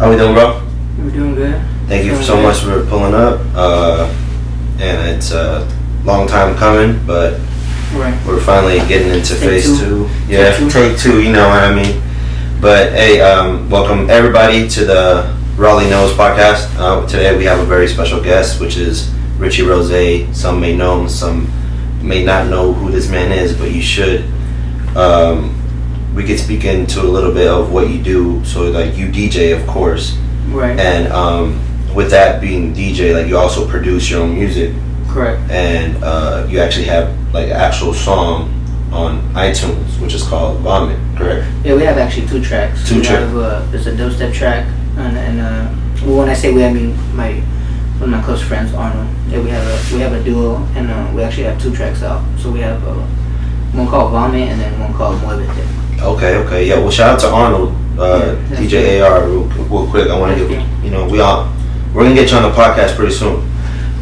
How we doing, bro? We're doing good. Thank you so much for pulling up. And it's a long time coming, but we're finally getting into phase two. Yeah, take two. You know what I mean. But hey, welcome everybody to the RaulyKnows podcast. Today we have a very special guest, which is Djrichyrozay. Some may know him, some may not know who this man is, but you should. We could speak into a little bit of what you do. So like you DJ, of course, right? And with that being DJ, like you also produce your own music, correct? And you actually have like an actual song on iTunes, which is called Vomit, correct? Yeah, we have actually two tracks. There's a dubstep track, and well, when I say we, I mean one of my close friends, Arnold. Yeah, we have a duo, and we actually have two tracks out. So we have one called Vomit, and then one called Muévete. Okay, yeah. Well, shout out to Arnold, DJ AR, real quick. I want to get, we're gonna get you on the podcast pretty soon.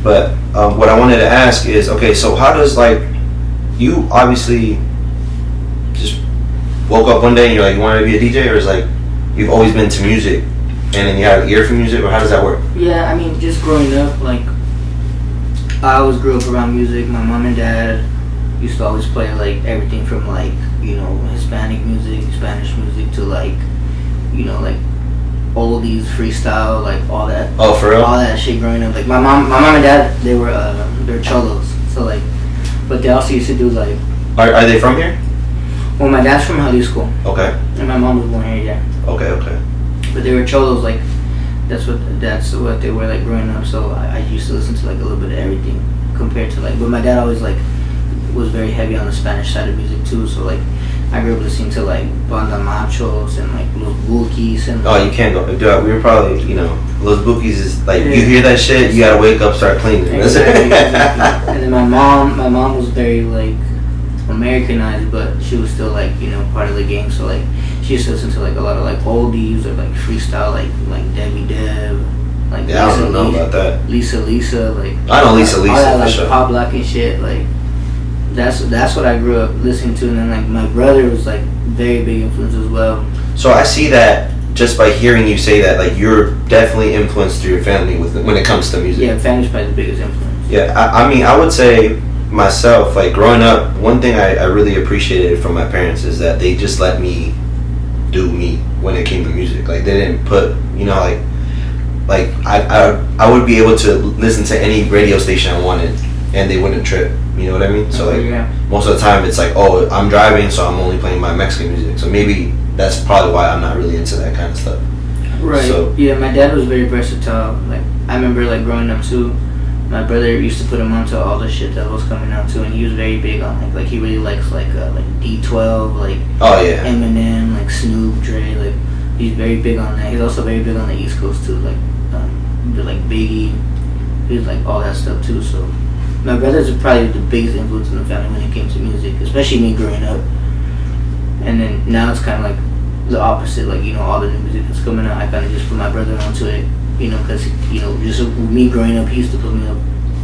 But what I wanted to ask is, okay, so how does like you obviously just woke up one day and you're like you wanted to be a DJ, or is like you've always been to music and then you have an ear for music, or how does that work? Yeah, I mean, just growing up, like I always grew up around music. My mom and dad used to always play like everything from like Hispanic music, Spanish music to like like oldies, freestyle, like all that. Oh, for real? All that shit growing up. Like my mom and dad, they're cholos, so like, but they also used to do like. Are they from here? Well, my dad's from Jalisco. Okay. And my mom was born here, yeah. Okay. But they were cholos, like that's what they were like growing up. So I used to listen to like a little bit of everything compared to like, but my dad always like was very heavy on the Spanish side of music too. So like I grew up listening to like Banda Machos and like Los Bukis and. Oh, you can't go. Dude, we were probably Los Bukis is like you hear that shit, you gotta wake up, start cleaning. Exactly. And then my mom was very like Americanized, but she was still like part of the gang. So like she used to listen to like a lot of like oldies or like freestyle like Debbie Deb. Like yeah, I don't know about that. Lisa, like I know Lisa all that like sure. Pop Lock and shit. Like that's what I grew up listening to, and then like my brother was like very big influence as well. So I see that just by hearing you say that, like you're definitely influenced through your family when it comes to music. Yeah, family's probably the biggest influence. Yeah, I mean I would say myself, like growing up, one thing I really appreciated from my parents is that they just let me do me when it came to music. Like they didn't put like I would be able to listen to any radio station I wanted and they wouldn't trip. You know what I mean? So like most of the time it's like, oh, I'm driving, so I'm only playing my Mexican music. So maybe that's probably why I'm not really into that kind of stuff. Right. So, yeah, my dad was very versatile. Like I remember like growing up too, my brother used to put him onto all the shit that was coming out too, and he was very big on like he really likes like D12, like Eminem, like Snoop, Dre, like he's very big on that. He's also very big on the East Coast too, like Biggie, he's like all that stuff too. So my brothers are probably the biggest influence in the family when it came to music, especially me growing up. And then now it's kind of like the opposite, like all the new music that's coming out, I kind of just put my brother onto it, because just me growing up, he used to put me up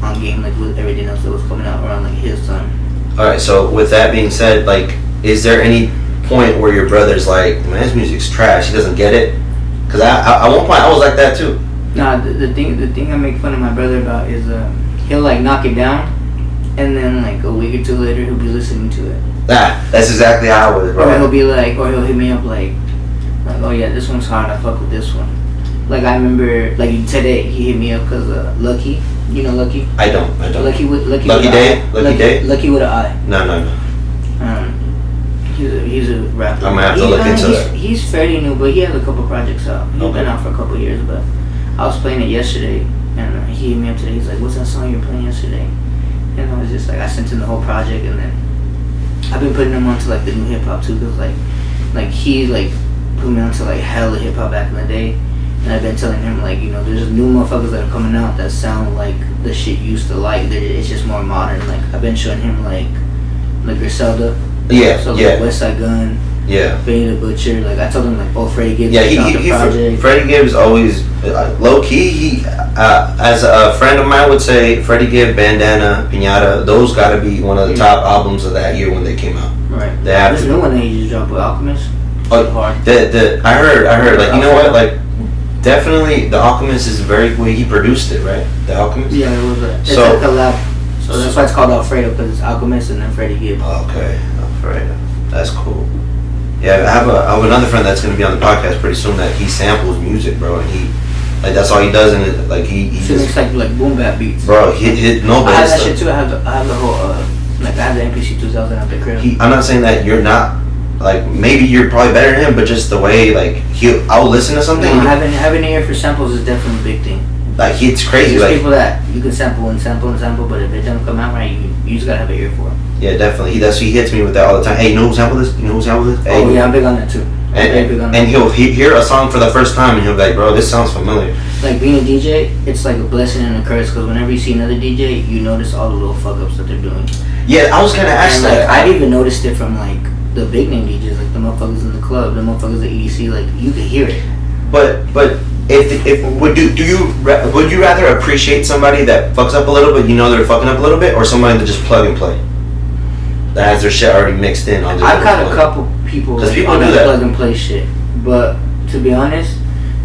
on game like with everything else that was coming out around like his time. All right, so with that being said, like, is there any point where your brother's like, man, his music's trash, he doesn't get it? Because at one point I was like that too. Nah, the thing I make fun of my brother about is he'll like knock it down, and then like a week or two later he'll be listening to it. That's exactly how I was, bro. Or he'll hit me up like, oh yeah, this one's hard, I fuck with this one. Like I remember, like today he hit me up because Lucky, Lucky. I don't. Lucky Day. Lucky with an I. No. He's a rapper. I'm gonna have to look into it. He's fairly new, but he has a couple projects out. He's been out for a couple years, but I was playing it yesterday, and he hit me up today. He's like, "What's that song you were playing yesterday?" And I was just like, I sent him the whole project, and then I've been putting him onto like the new hip hop too, cause like he like put me onto like hella hip hop back in the day, and I've been telling him like there's new motherfuckers that are coming out that sound like the shit you used to like. It's just more modern. Like I've been showing him like Griselda. Yeah. So yeah. Like West Side Gun. Yeah. Benny the Butcher. Like I told him like, oh, Freddie Gibbs. Yeah, he Freddie Gibbs always low key. He as a friend of mine would say, Freddie Gibbs, Bandana, Pinata. Those got to be one of the top albums of that year when they came out. Right. They have There's no one that he just dropped with Alchemist. Oh, hard. I heard. Like, you know what? Like, definitely, The Alchemist is very. Well, he produced it, right? The Alchemist. Yeah, it was. It's a collab. So that's why it's called Alfredo, because it's Alchemist and then Freddie Gibbs. Okay, Alfredo. That's cool. Yeah, I have another friend that's gonna be on the podcast pretty soon that he samples music, bro, and he like that's all he does, and it, like he so just makes like boom bap beats. Bro, hit no. I have that shit too. I have the whole like I have the MPC 2000 at the crib. I'm not saying that you're not. Like maybe you're probably better than him, but just the way like I'll listen to something. No, having an ear for samples is definitely a big thing. Like it's crazy. There's like people that you can sample and sample and sample, but if it doesn't come out right, you just gotta have an ear for it. Yeah, definitely. He hits me with that all the time. Hey, you know who sample this? You know who sample this? Hey, oh yeah, I'm big on that too. And he'll hear a song for the first time and he'll be like, bro, this sounds familiar. Like being a DJ, it's like a blessing and a curse because whenever you see another DJ, you notice all the little fuck ups that they're doing. Yeah, I was gonna ask and, that. Like, I've even noticed it from like the big name DJs, like the motherfuckers in the club, the motherfuckers at EDC, like you can hear it. But if would you rather appreciate somebody that fucks up a little bit, you know they're fucking up a little bit, or somebody that just plug and play, that has their shit already mixed in? I've got a couple people because like, people on do that that plug and play shit, but to be honest,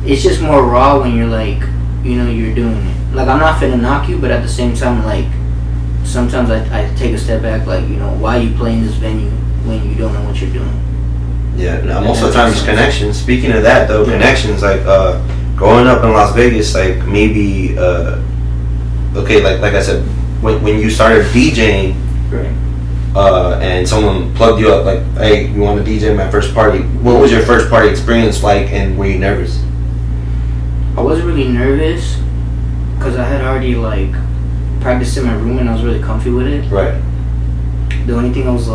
it's just more raw when you're like, you know, you're doing it. Like I'm not finna knock you, but at the same time, like sometimes I take a step back, like, you know, why are you playing this venue when you don't know what you're doing? Yeah, no, most of the time it's connections. Speaking of that though, connections, like growing up in Las Vegas, like maybe okay, like I said, when you started DJing, right, and someone plugged you up, like, hey, you want to DJ my first party? What was your first party experience like, and were you nervous? I wasn't really nervous because I had already like practiced in my room and I was really comfy with it. Right. The only thing I was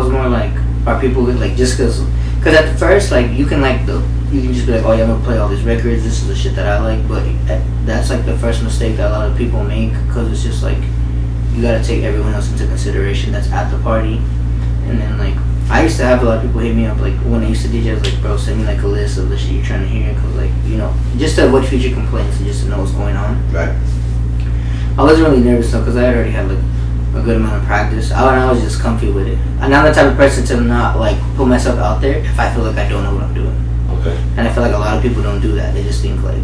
more like, are people good? Like just because at the first, like you can just be like, oh yeah, I'm gonna play all these records. This is the shit that I like. But that's like the first mistake that a lot of people make because it's just like you gotta take everyone else into consideration that's at the party. And then like I used to have a lot of people hit me up like when I used to DJ. I was like, bro, send me like a list of the shit you're trying to hear because like, you know, just to avoid future complaints and just to know what's going on. Right. I wasn't really nervous though because I already had like a good amount of practice. I was just comfy with it. And I'm the type of person to not like put myself out there if I feel like I don't know what I'm doing. Okay. And I feel like a lot of people don't do that. They just think like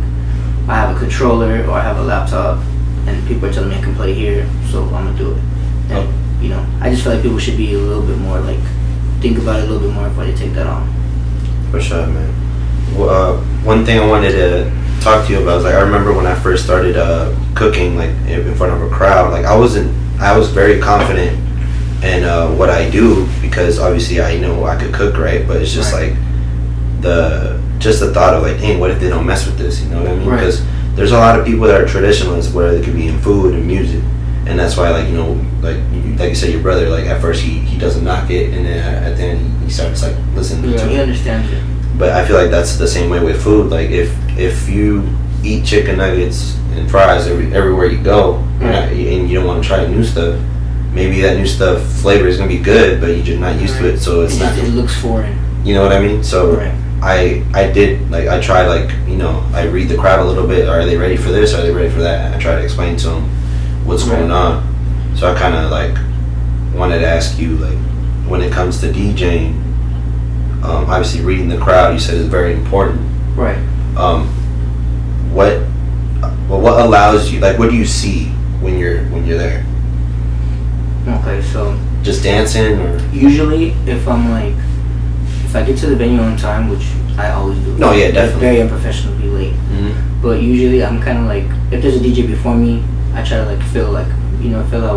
I have a controller or I have a laptop and people are telling me I can play here, so I'm gonna do it. And you know, I just feel like people should be a little bit more like think about it a little bit more before they take that on. For sure, man. Well, one thing I wanted to talk to you about is like I remember when I first started cooking like in front of a crowd. Like I was very confident in what I do because obviously I know I could cook, right? But it's just right. like the thought of like, dang, what if they don't mess with this? You know what I mean? Right. Because there's a lot of people that are traditionalists, where they could be in food and music, and that's why like, you know, like you said, your brother, like at first he doesn't knock it, and then at the end he starts like listening to it. He understands it. But I feel like that's the same way with food. Like if you eat chicken nuggets and fries everywhere you go, and you don't want to try new stuff, maybe that new stuff flavor is gonna be good, but you're just not used to it, so it's not. It looks foreign. You know what I mean? So I did like I tried like, you know, I read the crowd a little bit. Are they ready for this? Are they ready for that? And I try to explain to them what's going on. So I kind of like wanted to ask you, like, when it comes to DJing, obviously reading the crowd, you said is very important. Right. What allows you, like, what do you see when you're there? Okay, so just dancing, or usually if I get to the venue on time, which I always do. No, yeah, definitely. It's very unprofessional to be late. Mm-hmm. But usually I'm kind of like, if there's a DJ before me, I try to like fill out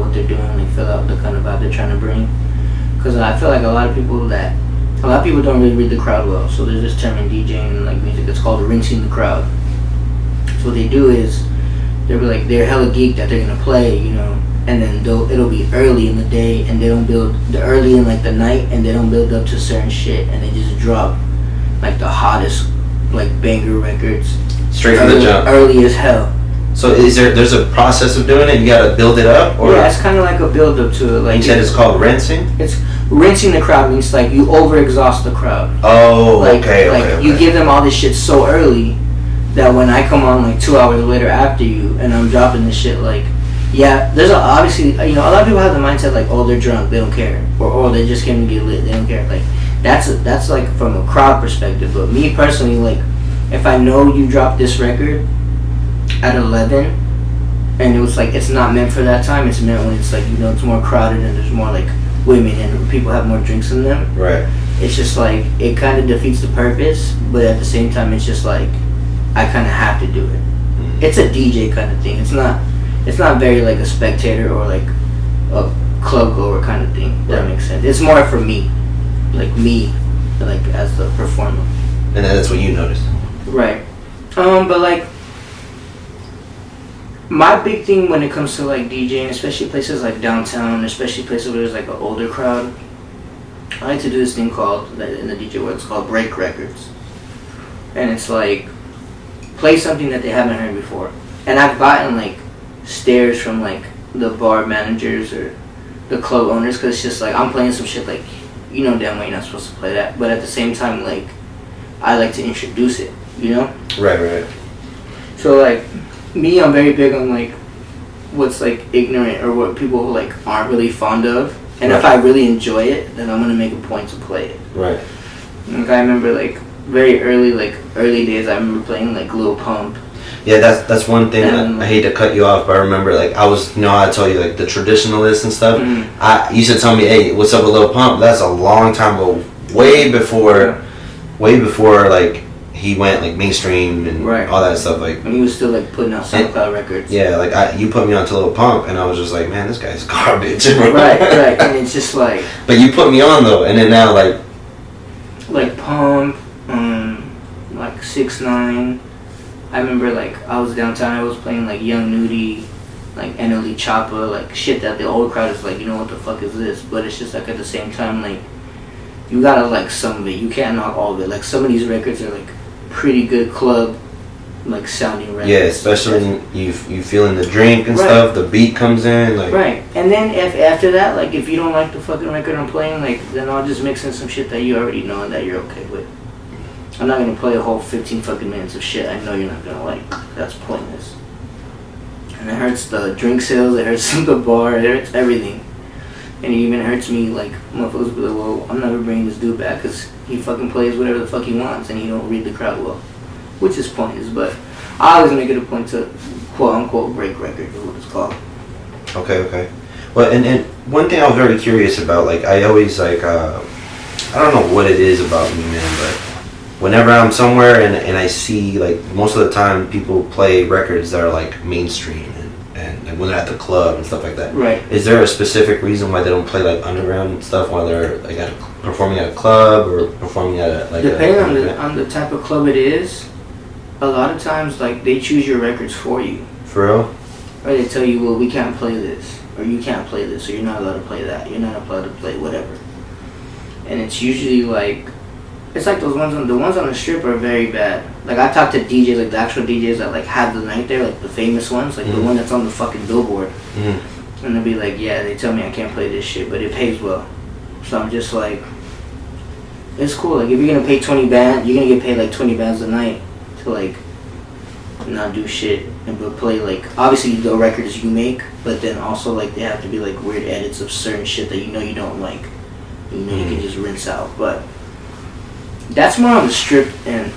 what they're doing, like fill out the kind of vibe they're trying to bring. Because I feel like a lot of people don't really read the crowd well. So there's this term in DJing and like music, it's called rinsing the crowd. So what they do is they'll be like, they're hella geeked that they're gonna play, you know, and then it'll be early in the day and they don't build the early in like the night and they don't build up to certain shit and they just drop like the hottest like banger records straight from the jump, early as hell. So there's a process of doing it? You gotta build it up? Or yeah, it's kind of like a build up to it. Like, you said it's called rinsing? It's rinsing the crowd means like you over exhaust the crowd. Oh, like, okay. You give them all this shit so early that when I come on like 2 hours later after you and I'm dropping this shit, like, yeah, there's obviously, you know, a lot of people have the mindset like, oh, they're drunk, they don't care, or they just came to get lit, they don't care. Like that's like from a crowd perspective. But me personally, like, if I know you dropped this record at 11, and it was like it's not meant for that time. It's meant when it's like it's more crowded and there's more like women and people have more drinks in them. Right. It's just like it kind of defeats the purpose, but at the same time, it's just like I kind of have to do it. It's a DJ kind of thing. It's not very like a spectator or like a club goer kind of thing. If that makes sense. It's more for me, like as the performer. And that's what you noticed. Right. But like my big thing when it comes to like DJing, especially places like downtown, especially places where there's like an older crowd, I like to do this thing called, in the DJ world, it's called break records. And it's like, play something that they haven't heard before. And I've gotten like stares from like the bar managers or the club owners, because it's just like, I'm playing some shit like, damn well you're not supposed to play that. But at the same time, like, I like to introduce it, Right. So like, me, I'm very big on like, what's like ignorant or what people like aren't really fond of. And if I really enjoy it, then I'm gonna make a point to play it. Right. Like I remember like very early days, I remember playing like Lil Pump. Yeah, that's one thing. I hate to cut you off, but I remember like I was, I told you like the traditionalists and stuff. Mm-hmm. I used to tell me, hey, what's up with Lil Pump? That's a long time ago, way before like he went like mainstream and all that stuff. Like when he was still like putting out SoundCloud records. Yeah, like you put me onto Lil Pump, and I was just like, man, this guy's garbage. right, and it's just like. But you put me on though, and then now like Pump, like 6ix9ine. I remember like I was downtown, I was playing like Young Nudie, like NLE Choppa, like shit that the old crowd is like, what the fuck is this? But it's just like at the same time, like you gotta like some of it. You can't knock all of it. Like some of these records are like pretty good club like sounding records. Yeah, especially when you feeling the drink and stuff, the beat comes in like. Right. And then after that, like if you don't like the fucking record I'm playing, like then I'll just mix in some shit that you already know and that you're okay with. I'm not gonna play a whole 15 fucking minutes of shit I know you're not gonna like. That's pointless. And it hurts the drink sales, it hurts the bar, it hurts everything. And it even hurts me, like, motherfuckers be like, well, I'm never bringing this dude back because he fucking plays whatever the fuck he wants and he don't read the crowd well. Which is pointless, but I always make it a point to quote-unquote break record is what it's called. Okay. Well, and one thing I was very curious about, like, I always, like, I don't know what it is about me, man, but whenever I'm somewhere and I see, like, most of the time people play records that are, like, mainstream and when they're at the club and stuff like that. Right. Is there a specific reason why they don't play, like, underground stuff while they're, like, performing at a club or performing at a, like, depending on the type of club it is, a lot of times, like, they choose your records for you. For real? Or they tell you, well, we can't play this, or you can't play this, or you're not allowed to play that, you're not allowed to play whatever. And it's usually, like, it's like the ones on the strip are very bad. Like, I talked to DJs, like the actual DJs that like have the night there, like the famous ones, like the one that's on the fucking billboard. And they'll be like, yeah, they tell me I can't play this shit, but it pays well. So I'm just like, it's cool. Like, if you're gonna pay 20 bands, you're gonna get paid like 20 bands a night to like not do shit and but play like, obviously the records you make, but then also like they have to be like weird edits of certain shit that you don't like. You can just rinse out, but. That's more on the strip end,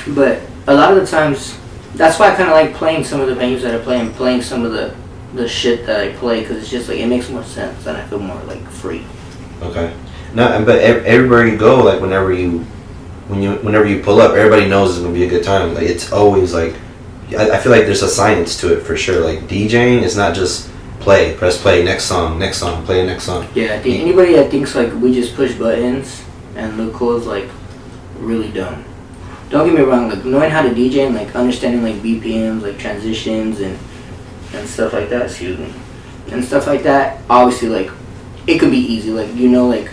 but a lot of the times, that's why I kind of like playing some of the venues that I play and playing some of the shit that I play, because it's just like, it makes more sense and I feel more like free. Okay. No, but everywhere you go, like whenever you pull up, everybody knows it's gonna be a good time. Like it's always like, I feel like there's a science to it for sure. Like DJing, it's not just press play, next song, play the next song. Yeah, I think anybody that thinks like we just push buttons and look cool is like really dumb. Don't get me wrong, like knowing how to DJ and like understanding like BPMs, like transitions and stuff like that, and stuff like that, obviously like it could be easy, like like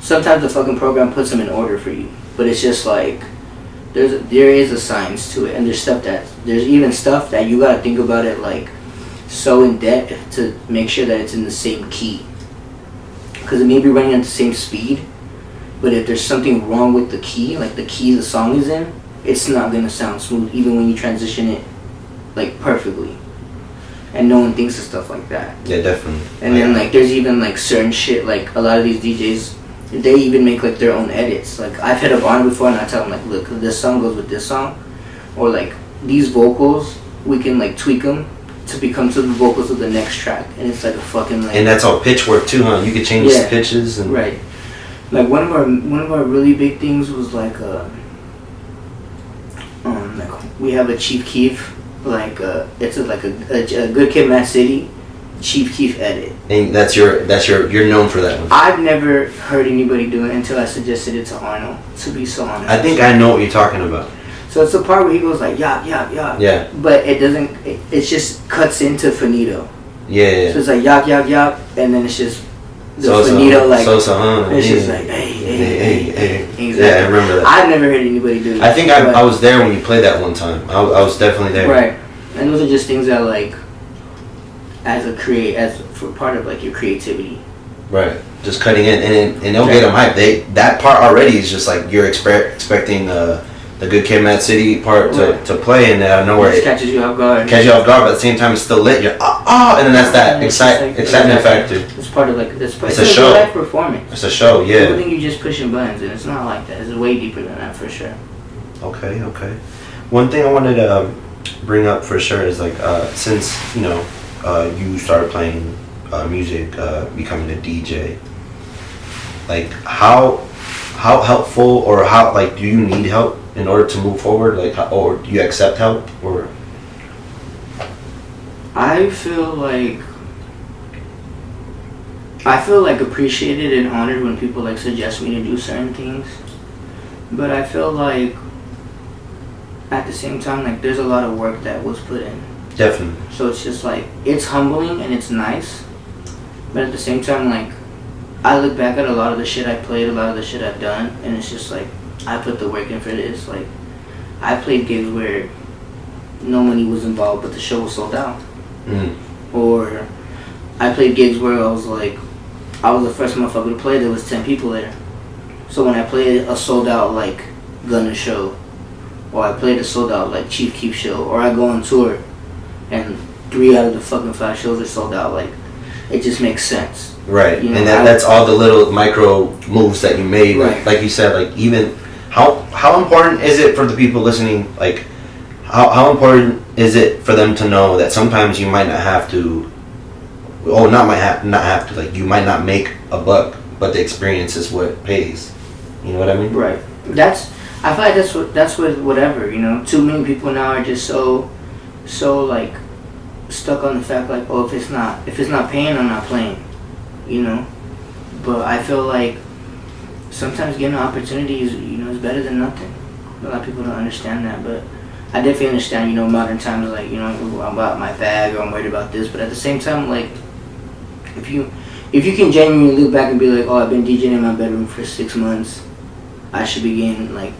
sometimes the fucking program puts them in order for you, but it's just like there is a science to it, and there's even stuff that you gotta think about it like so in depth to make sure that it's in the same key, because it may be running at the same speed. But if there's something wrong with the key, like the key the song is in, it's not gonna sound smooth even when you transition it like perfectly. And no one thinks of stuff like that. Yeah, definitely. And then like there's even like certain shit, like a lot of these DJs they even make like their own edits. Like I've hit up Arno before and I tell them like, look, this song goes with this song, or like these vocals we can like tweak them to become to the vocals of the next track, and it's like a fucking like. And that's all pitch work too, huh? You could change the pitches and. Right. Like one of our really big things was like we have a Chief Keef, like it's like a Good Kid, Mad City Chief Keef edit. And you're known for that one. I've never heard anybody do it until I suggested it to Arnold, to be so honest. I think I know what you're talking about. So it's the part where he goes like yop yop yop. Yeah. But it doesn't. It just cuts into finito. Yeah. So it's like yop yop yop, and then it's just the finito like. It's just like hey. Exactly. Yeah, I remember that. I've never heard anybody do that. I think I was there when you played that one time. I was definitely there. Right. And those are just things that like, as for part of like your creativity. Right. Just cutting in and they'll get them hyped. That part already is just like you're expecting the Good Kid, Mad City part to play, and out of nowhere it catches you off guard. Catches you off guard, but at the same time it's still lit. You're and then that's that excitement factor. It's part of like it's a show. Live performance. It's a show, yeah. People think you're just pushing buttons, and it's not like that. It's way deeper than that for sure. Okay. One thing I wanted to bring up for sure is like since you started playing music, becoming a DJ. Like how helpful or how like do you need help in order to move forward? Like or do you accept help or? I feel like appreciated and honored when people like suggest me to do certain things, but I feel like at the same time like there's a lot of work that was put in. Definitely. So it's just like it's humbling and it's nice, but at the same time like I look back at a lot of the shit I played, a lot of the shit I've done, and it's just like I put the work in for this. Like I played gigs where no money was involved, but the show was sold out. Or I played gigs where I was the first motherfucker to play. There was 10 people there. So when I played a sold out like Gunna show, or I played a sold out like Chief Keef show, or I go on tour, and 3 out of the fucking 5 shows are sold out. Like it just makes sense. Right, and that's all the little micro moves that you made. Right. Like you said, like even how important is it for the people listening? Like how important is it for them to know that sometimes you might not have to, not have to. Like you might not make a buck, but the experience is what pays. You know what I mean? Right. I feel like that's what whatever. Too many people now are just so like stuck on the fact like if it's not paying, I'm not playing. But I feel like sometimes getting an opportunity is better than nothing. A lot of people don't understand that, but I definitely understand, modern times, like, I'm about my bag or I'm worried about this, but at the same time, like, if you can genuinely look back and be like, oh, I've been DJing in my bedroom for 6 months, I should be getting like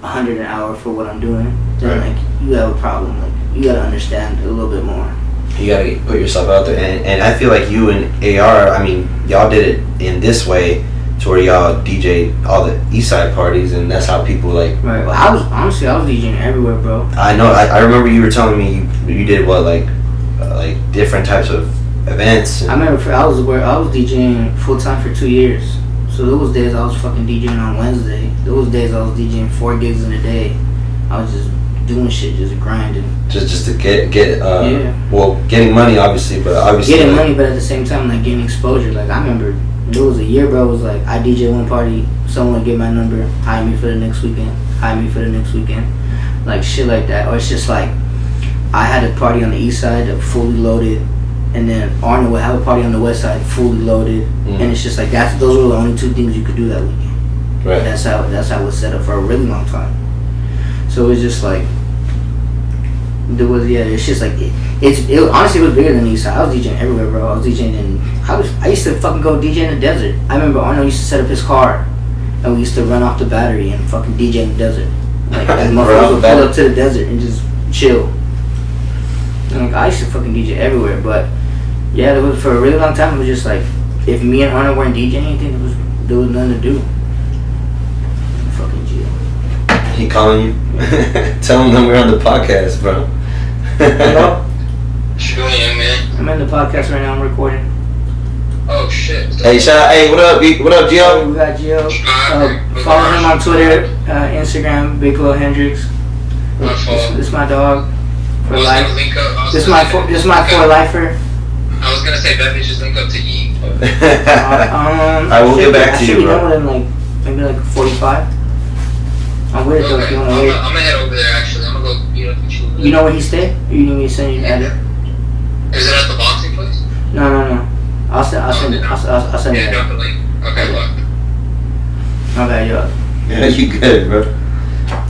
$100 an hour for what I'm doing, then like you have a problem. Like you gotta understand a little bit more. You gotta put yourself out there, and I feel like you and AR, I mean, y'all did it in this way to where y'all DJ all the Eastside parties, and that's how people like. Right. Well, I was DJing everywhere, bro. I know. I remember you were telling me you did what like different types of events. I remember I was DJing full time for 2 years. So those days I was fucking DJing on Wednesday. Those days I was DJing 4 gigs in a day. I was just doing shit, just grinding. Just to get well, getting money obviously, but getting money, but at the same time like getting exposure. Like I remember there was a year, bro. It was like I DJ one party, someone would get my number, hire me for the next weekend, like shit like that. Or it's just like I had a party on the east side that fully loaded, and then Arnold would have a party on the west side fully loaded, and it's just like those were the only 2 things you could do that weekend. Right. That's how it was set up for a really long time. So it's just like it's just like it honestly was bigger than the east side. I was DJing everywhere, bro. I used to fucking go DJ in the desert. I remember Arnold used to set up his car, and we used to run off the battery and fucking DJ in the desert. Like motherfuckers would pull up to the desert and just chill. And like I used to fucking DJ everywhere, but yeah, there was for a really long time. It was just like if me and Arnold weren't DJing anything, there was nothing to do. Fucking chill. He calling you? Tell him that we're on the podcast, bro. Hello? Sure, young man. I'm in the podcast right now. I'm recording. Oh, Oh shit. Hey, what up, Gio? We got Gio. Follow him on Twitter, Instagram, Big Lil Hendrix. This is my dog for life. This is my for lifer. I was gonna say, bet me just link up to E. I will get back to you, bro. I should be done within maybe 45. I'm weird though. If you wanna wait. I'm gonna head over there actually. I'm gonna go meet up with you. You know where he stay? Or you need me to send you that? Is it at the boxing place? No. I'll send it. Yeah, drop the link. Okay, look. Okay, yo. Yeah, you good, bro.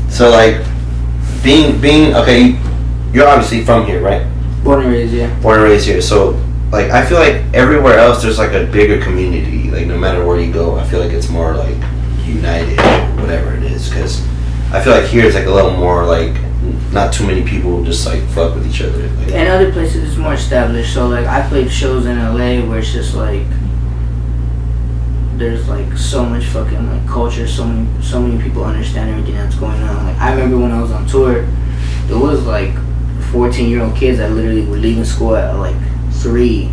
So like, being okay, you're obviously from here, right? Born and raised, yeah. Born and raised here. So like, I feel like everywhere else there's like a bigger community. Like no matter where you go, I feel like it's more like united, or whatever it is. Because I feel like here it's like a little more like not too many people just like fuck with each other. Like, and other places it's more established. So like I played shows in LA where it's just like there's like so much fucking like culture, so many people understand everything that's going on. Like I remember when I was on tour, there was like 14-year-old kids that literally were leaving school at like 3,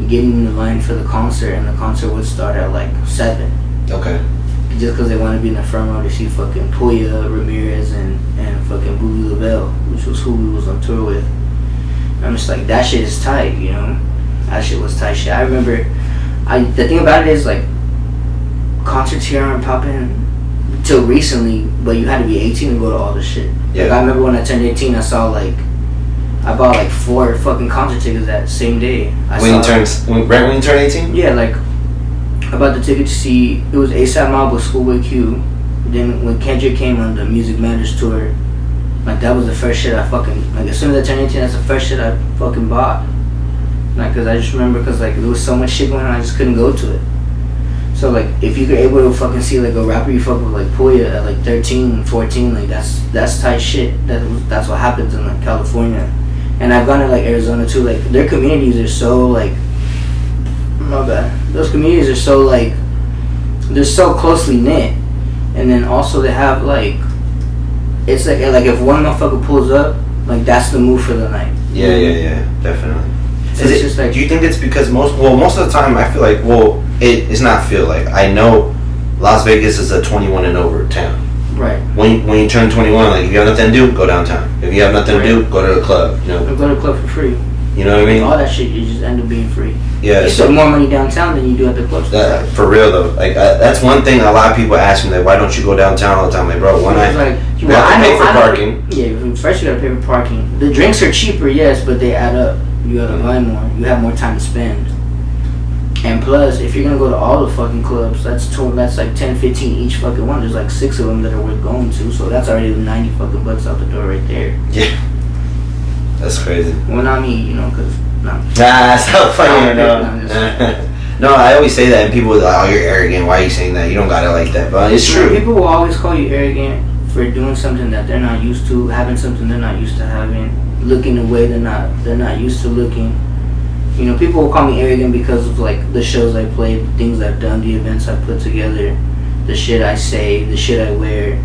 getting in the line for the concert, and the concert would start at like 7. Okay. Just because they want to be in the front row to see fucking Puya, Ramirez, and fucking Boogie LaBelle, which was who we was on tour with. And I'm just like, that shit is tight, you know? That shit was tight shit. I remember, the thing about it is, like, concerts here aren't popping till recently, but you had to be 18 to go to all this shit. Yeah. Like, I remember when I turned 18, I bought like 4 fucking concert tickets that same day. When you turned 18? Yeah, like, I bought the ticket to see, it was ASAP Mob with Schoolboy Q. Then when Kendrick came on the Music Matters tour, like that was the first shit I fucking, like as soon as I turned 18, that's the first shit I fucking bought. Like, cause I just remember, cause like there was so much shit going on, I just couldn't go to it. So like, if you could able to fucking see like a rapper you fuck with like Puya at like 13, 14, like that's tight shit. That's what happens in like California. And I've gone to like Arizona too, like their communities are so like, my bad. Those communities are so like, they're so closely knit, and then also they have like, it's like if one motherfucker pulls up, like that's the move for the night. Yeah, definitely. So it's just like, do you think it's because most of the time I feel like, it's not feel like, I know Las Vegas is a 21 and over town. Right. When you turn 21, like if you have nothing to do, go downtown. If you have nothing to do, go to the club. You know. Or go to the club for free. You know what I mean? All that shit, you just end up being free. Yeah. You spend more money downtown than you do at the clubs. For real though, like that's one thing a lot of people ask me, like, why don't you go downtown all the time? Like, bro, you have to pay for parking. Yeah, first you gotta pay for parking. The drinks are cheaper, yes, but they add up. You gotta buy more. You have more time to spend. And plus, if you're gonna go to all the fucking clubs, that's like 10, 15 each fucking one. There's like 6 of them that are worth going to, so that's already 90 fucking bucks out the door right there. Yeah. That's crazy. Well, not me, you know, cause no. Nah, stop playing, No, I always say that, and people are like, "Oh, you're arrogant. Why are you saying that? You don't got it like that." But it's true. People will always call you arrogant for doing something that they're not used to, having something they're not used to having, looking the way they're not used to looking. You know, people will call me arrogant because of like the shows I play, the things I've done, the events I put together, the shit I say, the shit I wear.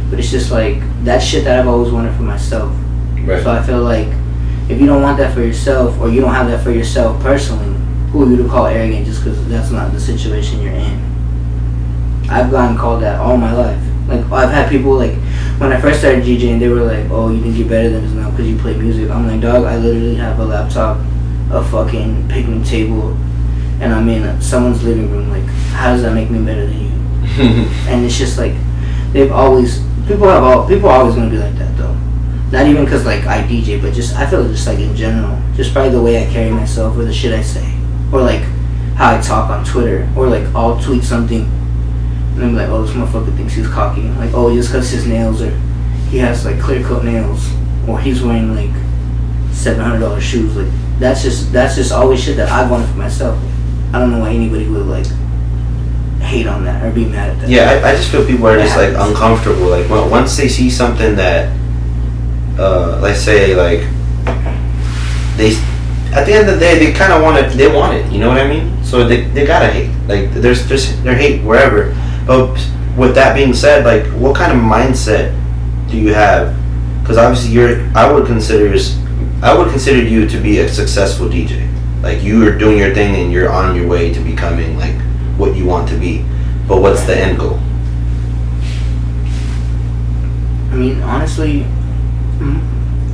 But it's just like that shit that I've always wanted for myself. Right. So I feel like if you don't want that for yourself, or you don't have that for yourself personally, who are you to call arrogant just because that's not the situation you're in? I've gotten called that all my life. Like, I've had people, like, when I first started DJing, they were like, oh, you think you're better than us now because you play music. I'm like, dog, I literally have a laptop, a fucking picnic table, and I'm in someone's living room. Like, how does that make me better than you? And it's just like, people are always going to be like that, though. Not even because, like, I DJ, but just, I feel just, like, in general. Just probably the way I carry myself, or the shit I say. Or, like, how I talk on Twitter. Or, like, I'll tweet something, and I'm like, oh, this motherfucker thinks he's cocky. Like, oh, just because his nails are, he has, like, clear-cut nails. Or he's wearing, like, $700 shoes. Like, that's just always shit that I wanted for myself. I don't know why anybody would, like, hate on that or be mad at that. Yeah, I just feel people are just, like, uncomfortable. Like, well, once they see something that, let's say, like, they, at the end of the day, they kind of want it, they want it, you know what I mean? So they gotta hate. Like, there's hate wherever. But with that being said, like, what kind of mindset do you have? Because obviously I would consider you to be a successful DJ. Like you are doing your thing and you're on your way to becoming like what you want to be. But what's the end goal? I mean, honestly,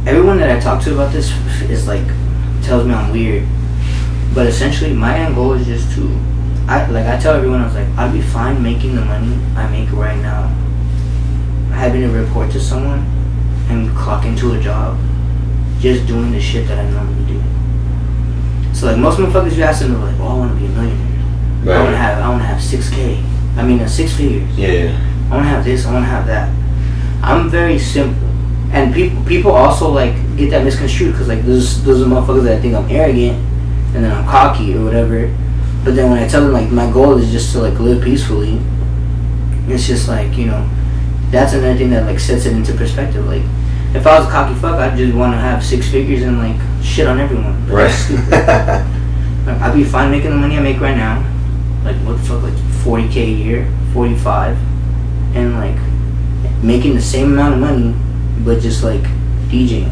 everyone that I talk to about this is like tells me I'm weird. But essentially, my end goal is just to, I tell everyone, I was like, I'd be fine making the money I make right now, having to report to someone and clock into a job, just doing the shit that I normally do. So like most motherfuckers, you ask them, they're like, oh, I want to be a millionaire. Right. I want to have 6K. I mean, 6 figures. Yeah. I want to have this. I want to have that. I'm very simple, and people also like get that misconstrued because like those are motherfuckers that think I'm arrogant and then I'm cocky or whatever. But then when I tell them like my goal is just to like live peacefully, it's just like, you know, that's another thing that like sets it into perspective. Like if I was a cocky fuck, I'd just want to have 6 figures and like shit on everyone. But right. That's stupid. Like, I'd be fine making the money I make right now. Like what the fuck, like 40K a year, 45, and like making the same amount of money, but just like DJing,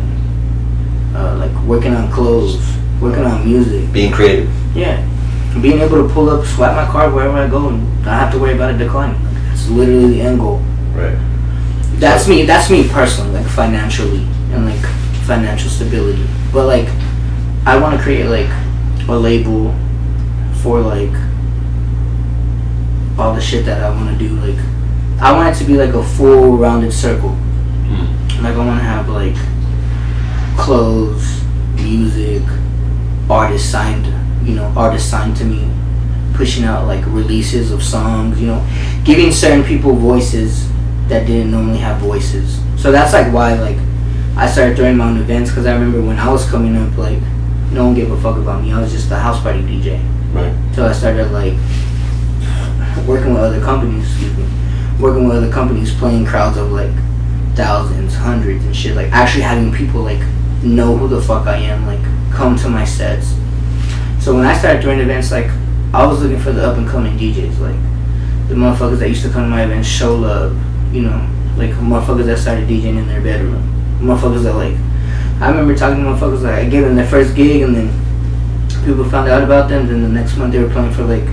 like working on clothes, working on music, being creative. Yeah, being able to pull up, swipe my card wherever I go, and not have to worry about it declining. Like, that's literally the end goal. Right. That's me. That's me personally, like financially and like financial stability. But like, I want to create like a label for like all the shit that I want to do. Like, I want it to be like a full rounded circle. Like, I want to have like clothes, music, artists signed to me, pushing out like releases of songs, you know, giving certain people voices that didn't normally have voices. So that's like why like I started throwing my own events, because I remember when I was coming up, like no one gave a fuck about me. I was just a house party DJ. Right. So I started like working with other companies, playing crowds of like thousands, hundreds and shit, like actually having people like know who the fuck I am, like come to my sets. So when I started doing events, like I was looking for the up and coming DJs, like the motherfuckers that used to come to my events, show love, you know, like motherfuckers that started DJing in their bedroom, motherfuckers that like, I remember talking to motherfuckers that I gave them their first gig and then people found out about them, then the next month they were playing for like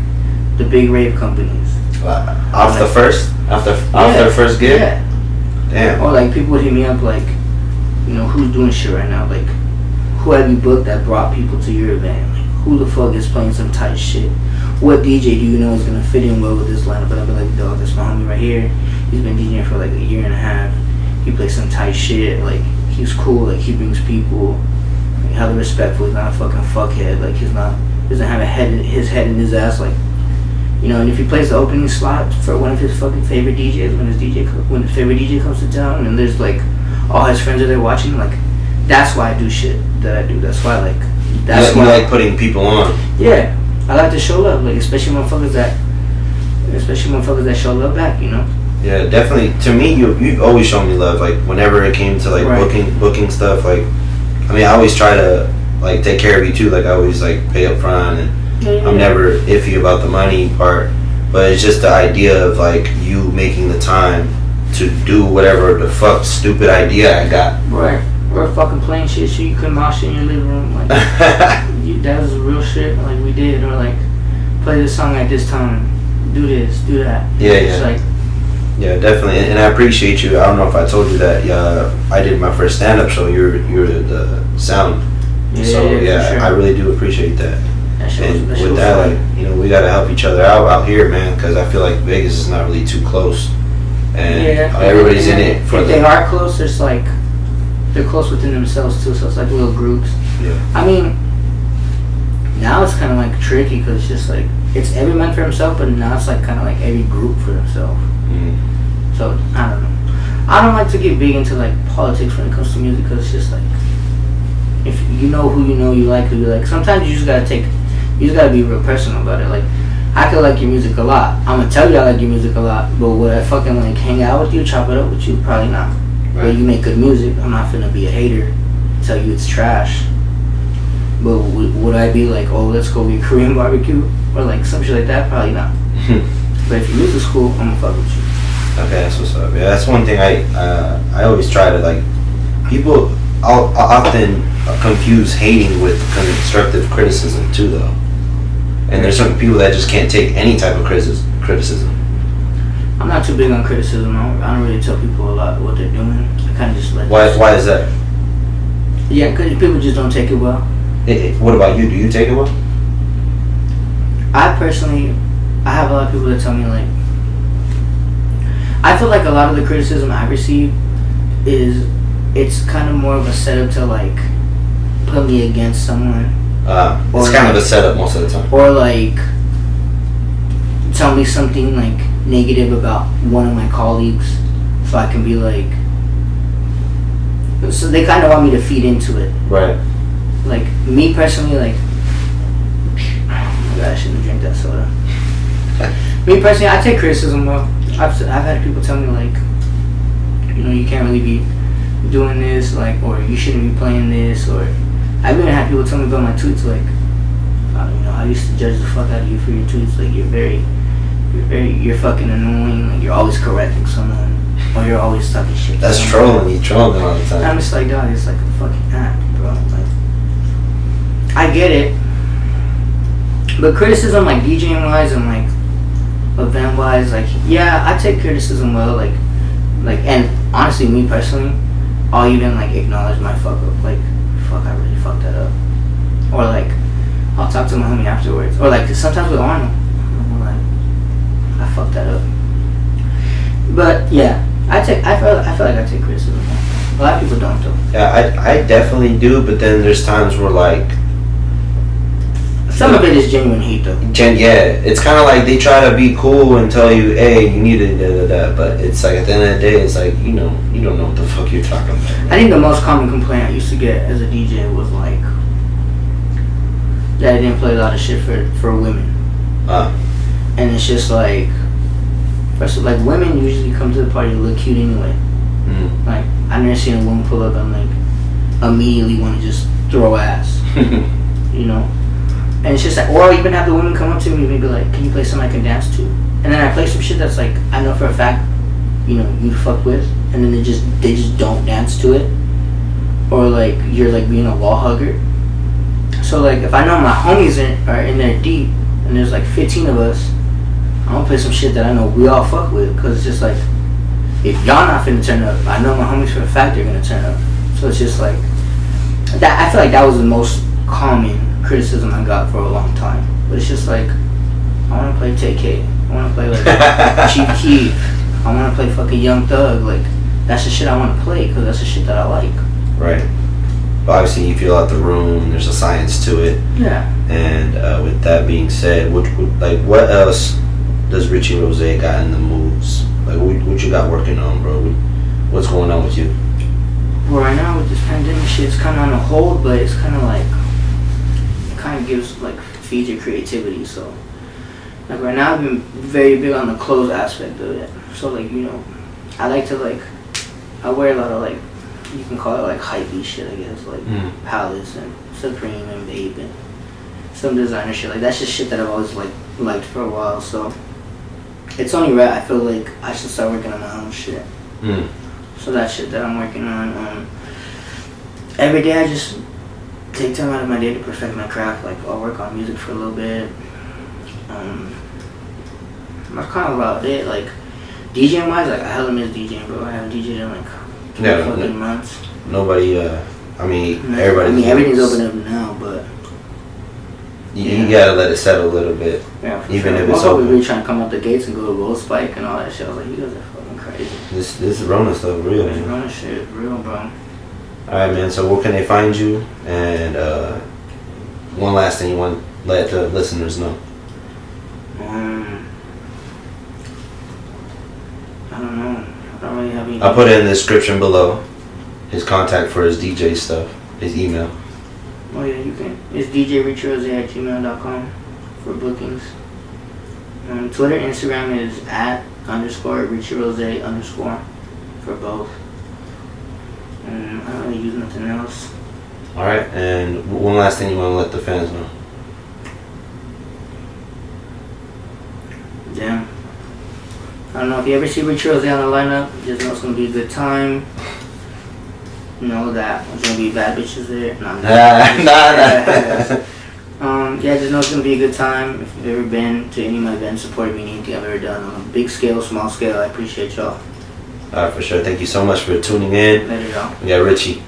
the big rave companies. After the first gig? Yeah. Damn. Or like people would hit me up like, you know, who's doing shit right now? Like, who have you booked that brought people to your event? Like, who the fuck is playing some tight shit? What DJ do you know is gonna fit in well with this lineup? But I'd be like, dog, that's my homie right here. He's been DJing for like a year and a half. He plays some tight shit. Like, he's cool. Like, he brings people. Like, hella respectful. He's not a fucking fuckhead. Like, doesn't have his head in his ass. Like, you know, and if he plays the opening slot for one of his fucking favorite DJs, when his favorite DJ comes to town, and there's like all his friends are there watching, like that's why I do shit that I do. That's why why you like putting people on. Yeah, I like to show love, like especially motherfuckers that show love back, you know. Yeah, definitely. To me, you've always shown me love. Like whenever it came to like booking stuff, like I mean, I always try to like take care of you too. Like I always like pay up front and. I'm never iffy about the money part, but it's just the idea of like you making the time to do whatever the fuck stupid idea I got. Right. Or fucking playing shit so you couldn't mosh in your living room. Like that was real shit. Like we did, or like play this song at this time, do this, do that. Yeah, it's yeah. Like, yeah, definitely, and I appreciate you. I don't know if I told you that. I did my first stand-up show. You're the sound. Yeah, so yeah, sure. I really do appreciate that. And with that, fun. like, you know, we gotta help each other out here, man, because I feel like Vegas is not really too close, and everybody's in it for they are close. It's like they're close within themselves too, so it's like little groups. Yeah. I mean, now it's kind of like tricky because it's just like it's every man for himself, but now it's like kind of like every group for themselves. Mm-hmm. So I don't know. I don't like to get big into like politics when it comes to music because it's just like if you know who you know, you like who you like. Sometimes you just gotta be real personal about it. Like, I could like your music a lot. I'm gonna tell you I like your music a lot, but would I fucking like hang out with you, chop it up with you? Probably not. Right. But you make good music, I'm not finna be a hater, tell you it's trash. But would I be like, oh, let's go get Korean barbecue? Or like some shit like that? Probably not. But if your music's cool, I'm gonna fuck with you. Okay, that's what's up. Yeah, that's one thing I always try to like, people I'll often confuse hating with constructive criticism too, though. And there's some people that just can't take any type of criticism. I'm not too big on criticism. I don't really tell people a lot what they're doing. I kind of just let. Why is that? Yeah, because people just don't take it well. What about you? Do you take it well? I have a lot of people that tell me, like, I feel like a lot of the criticism I receive it's kind of more of a setup to, like, put me against someone. It's kind of a setup most of the time. Or, like, tell me something, like, negative about one of my colleagues, so I can be like, so they kind of want me to feed into it. Right. Like, me personally, like, oh my god, I shouldn't drink that soda. Me personally, I take criticism well. I've had people tell me, like, you know, you can't really be doing this, like, or you shouldn't be playing this, or I've even had people tell me about my tweets, like, you know, I used to judge the fuck out of you for your tweets, like, you're fucking annoying, like, you're always correcting someone, or you're always talking shit. That's trolling, you trolling all the time. And I'm just like, dog, it's like a fucking act, bro. Like, I get it, but criticism, like, DJing wise and, like, event wise, like, yeah, I take criticism well, like, and honestly, me personally, I'll even, like, acknowledge my fuck up, like, fuck, I really fucked that up, or, like, I'll talk to my homie afterwards, or, like, sometimes with Arnold, I'm like, I fucked that up. But yeah, I feel like I take criticism. A lot of people don't though. Yeah, I definitely do, but then there's times where, like, some of it is genuine hate though. Yeah, it's kind of like they try to be cool and tell you, hey, you need to da. But it's like at the end of the day, it's like, you know, you don't know what the fuck you're talking about. Right? I think the most common complaint I used to get as a DJ was like that I didn't play a lot of shit for women. And it's just like, first of all, like, women usually come to the party to look cute anyway. Mm. Like, I've never seen a woman pull up and, like, immediately want to just throw ass. You know? And it's just like, or even have the women come up to me and be like, can you play something I can dance to? And then I play some shit that's like, I know for a fact, you know, you fuck with, and then they just don't dance to it. Or like, you're like being a wall hugger. So like, if I know my homies are in there deep, and there's like 15 of us, I'm gonna play some shit that I know we all fuck with, because it's just like, if y'all not finna turn up, I know my homies for a fact they're gonna turn up. So it's just like, that. I feel like that was the most common criticism I got for a long time. But it's just like, I wanna play TK, I wanna play like Chief Keef, I wanna play fucking Young Thug, like, that's the shit I wanna play, because that's the shit that I like. Right. But obviously you feel out the room, there's a science to it. Yeah. And with that being said, what else does Djrichyrozay got in the moves? Like, what you got working on, bro? What's going on with you? Well, right now with this pandemic shit, it's kind of on a hold, but it's kind of like, it kind of gives, like, feeds your creativity. So, like, right now I've been very big on the clothes aspect of it. So, like, you know, I like to, like, I wear a lot of, like, you can call it, like, hypey shit, I guess, like Palace and Supreme and Babe and some designer shit. Like, that's just shit that I've always, like, liked for a while. So it's only right, I feel like I should start working on my own shit. So that shit that I'm working on, every day I just take time out of my day to perfect my craft. Like, I'll work on music for a little bit. That's kind of about it. Like, DJing wise, like, I hella miss DJing, bro. I haven't DJed in like 2 fucking months. Nobody, I mean, everybody. I mean, everything's open up now, but you gotta let it settle a little bit. Yeah, for even sure. if it's open. open. We were trying to come up the gates and go to Gold Spike and all that shit. I was like, you guys are fucking crazy. This Rona stuff real, This man. Rona shit is real, bro. Alright, man, so where can they find you? And one last thing you want to let the listeners know. I don't know. I don't really have any. I'll put it in the description below. His contact for his DJ stuff. His email. Oh yeah, you can. It's djrichyrozay@gmail.com for bookings. Twitter, Instagram is @_Richyrozay_ for both. I don't really use nothing else. Alright, and one last thing you want to let the fans know. Damn. I don't know if you ever see Richy Rozay on the lineup, just know it's gonna be a good time. know that there's gonna be bad bitches there. No, yeah, just know it's gonna be a good time. If you've ever been to any of my events, supported me in anything I've ever done on a big scale, small scale, I appreciate y'all. For sure. Thank you so much for tuning in. Later, y'all. We got Richy.